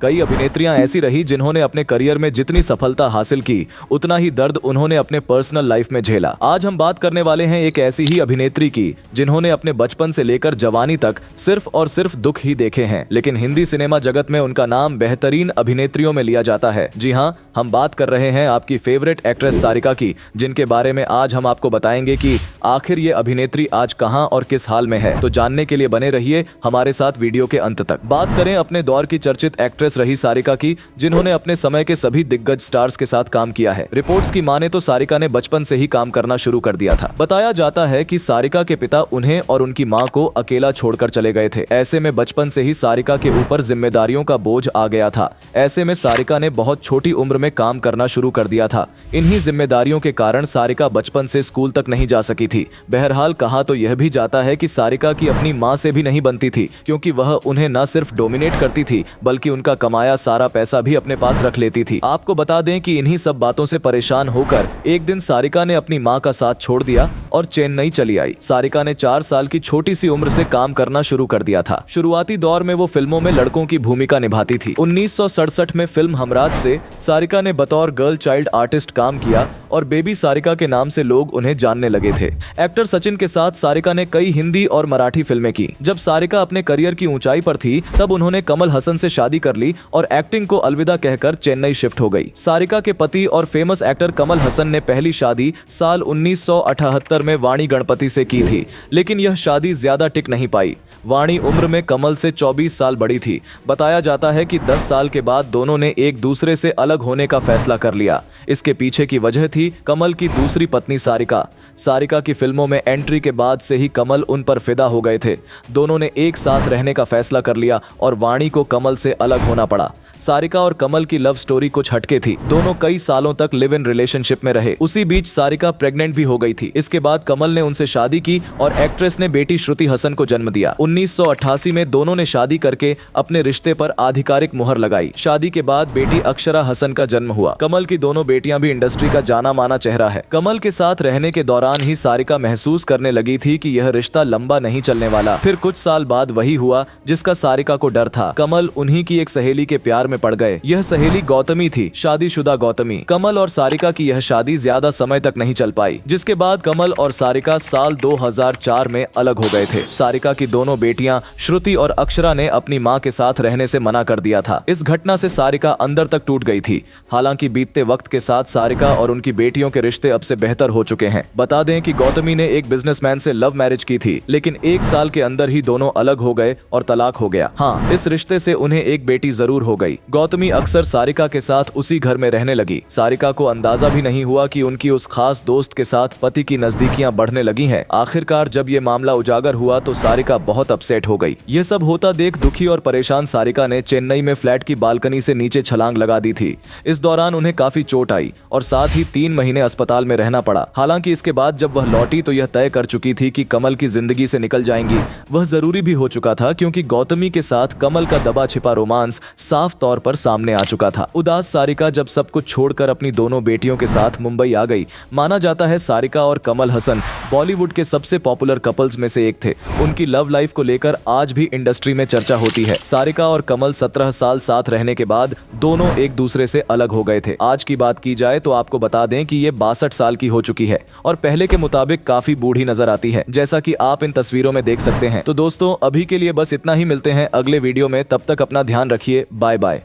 कई अभिनेत्रियां ऐसी रही जिन्होंने अपने करियर में जितनी सफलता हासिल की उतना ही दर्द उन्होंने अपने पर्सनल लाइफ में झेला। आज हम बात करने वाले हैं एक ऐसी ही अभिनेत्री की जिन्होंने अपने बचपन से लेकर जवानी तक सिर्फ और सिर्फ दुख ही देखे हैं, लेकिन हिंदी सिनेमा जगत में उनका नाम बेहतरीन अभिनेत्रियों में लिया जाता है। जी हाँ, हम बात कर रहे हैं आपकी फेवरेट एक्ट्रेस सारिका की, जिनके बारे में आज हम आपको बताएंगे कि आखिर ये अभिनेत्री आज कहां और किस हाल में है। तो जानने के लिए बने रहिए हमारे साथ वीडियो के अंत तक। बात करें अपने दौर की चर्चित एक्ट्रेस रही सारिका की, जिन्होंने अपने समय के सभी दिग्गज स्टार्स के साथ काम किया है। रिपोर्ट्स की माने तो सारिका ने बचपन से ही काम करना शुरू कर दिया था। बताया जाता है कि सारिका के पिता उन्हें और उनकी मां को अकेला छोड़कर चले गए थे। ऐसे में बचपन से ही सारिका के ऊपर जिम्मेदारियों का बोझ आ गया था। ऐसे में सारिका ने बहुत छोटी उम्र में काम करना शुरू कर दिया था। इन्हीं जिम्मेदारियों के कारण सारिका बचपन से स्कूल तक नहीं जा सकी थी। बहरहाल कहा तो यह भी जाता है कि सारिका की अपनी मां से भी नहीं बनती थी, क्योंकि वह उन्हें न सिर्फ डोमिनेट करती थी बल्कि उनका कमाया सारा पैसा भी अपने पास रख लेती थी। आपको बता दें कि इन्हीं सब बातों से परेशान होकर एक दिन सारिका ने अपनी मां का साथ छोड़ दिया और चेन्नई चली आई। सारिका ने 4 साल की छोटी सी उम्र से काम करना शुरू कर दिया था। शुरुआती दौर में वो फिल्मों में लड़कों की भूमिका निभाती थी। 1967 में फिल्म हमराज से सारिका ने बतौर गर्ल चाइल्ड आर्टिस्ट काम किया और बेबी सारिका के नाम से लोग उन्हें जानने लगे थे। एक्टर सचिन के साथ सारिका ने कई हिंदी और मराठी फिल्में की। जब सारिका अपने करियर की ऊंचाई पर थी तब उन्होंने कमल हसन से शादी कर ली और एक्टिंग को अलविदा कहकर चेन्नई शिफ्ट हो गई। सारिका के पति और फेमस एक्टर कमल हसन ने पहली शादी साल 1978 में वाणी गणपति से की थी, लेकिन यह शादी ज्यादा टिक नहीं पाई। वाणी उम्र में कमल से 24 साल बड़ी थी। बताया जाता है कि 10 साल के बाद दोनों ने एक दूसरे से अलग होने का फैसला कर लिया। इसके पीछे की वजह थी कमल की दूसरी पत्नी सारिका। सारिका की फिल्मों में एंट्री के बाद से ही कमल उन पर फिदा हो गए थे। दोनों ने एक साथ रहने का फैसला कर लिया और वाणी को कमल से अलग होना पड़ा। सारिका और कमल की लव स्टोरी कुछ हटके थी। दोनों कई सालों तक लिव इन रिलेशनशिप में रहे। उसी बीच सारिका प्रेग्नेंट भी हो गई थी। इसके बाद कमल ने उनसे शादी की और एक्ट्रेस ने बेटी श्रुति हसन को जन्म दिया। 1988 में दोनों ने शादी करके अपने रिश्ते पर आधिकारिक मुहर लगाई। शादी के बाद बेटी अक्षरा हसन का जन्म हुआ। कमल की दोनों बेटियां भी इंडस्ट्री का जाना माना चेहरा है। कमल के साथ रहने के दौरान ही सारिका महसूस करने लगी थी कि यह रिश्ता लंबा नहीं चलने वाला। फिर कुछ साल बाद वही हुआ जिसका सारिका को डर था। कमल उन्हीं की एक सहेली के प्यार में पड़ गए। यह सहेली गौतमी थी, शादीशुदा गौतमी। कमल और सारिका की यह शादी ज्यादा समय तक नहीं चल पाई, जिसके बाद कमल और सारिका साल 2004 में अलग हो गए थे। सारिका की दोनों बेटियां श्रुति और अक्षरा ने अपनी मां के साथ रहने से मना कर दिया था। इस घटना से सारिका अंदर तक टूट गई थी। हालांकि बीतते वक्त के साथ सारिका और उनकी बेटियों के रिश्ते अब से बेहतर हो चुके हैं। बता दें कि गौतमी ने एक बिजनेसमैन से लव मैरिज की थी, लेकिन 1 साल के अंदर ही दोनों अलग हो गए और तलाक हो गया। हाँ, इस रिश्ते से उन्हें एक बेटी जरूर हो गई। गौतमी अक्सर सारिका के साथ उसी घर में रहने लगी। सारिका को अंदाजा भी नहीं हुआ कि उनकी उस खास दोस्त के साथ पति की नजदीकियां बढ़ने लगी हैं। आखिरकार जब ये मामला उजागर हुआ तो सारिका बहुत अपसेट हो गई। ये सब होता देख दुखी और परेशान सारिका ने चेन्नई में फ्लैट की बालकनी से नीचे छलांग लगा दी थी। इस दौरान उन्हें काफी चोट आई और साथ ही 3 महीने अस्पताल में रहना पड़ा। हालांकि इसके बाद जब वह लौटी तो यह तय कर चुकी थी कि कमल की जिंदगी से निकल जाएंगी। वह जरूरी भी हो चुका था, क्योंकि गौतमी के साथ कमल का दबा छिपा रोमांस साफ तौर पर सामने आ चुका था। उदास सारिका जब सब कुछ छोड़कर अपनी दोनों बेटियों के साथ मुंबई आ गई। माना जाता है सारिका और कमल हसन बॉलीवुड के सबसे पॉपुलर कपल्स में से एक थे। उनकी लव लाइफ को लेकर आज भी इंडस्ट्री में चर्चा होती है। सारिका और कमल 17 साल साथ रहने के बाद दोनों एक दूसरे से अलग हो गए थे। आज की बात की जाए तो आपको बता दें कि ये 62 साल की हो चुकी है और पहले के मुताबिक काफी बूढ़ी नजर आती है, जैसा कि आप इन तस्वीरों में देख सकते हैं। तो दोस्तों, अभी के लिए बस इतना ही। मिलते हैं अगले वीडियो में, तब तक अपना ध्यान रखिए। Bye bye.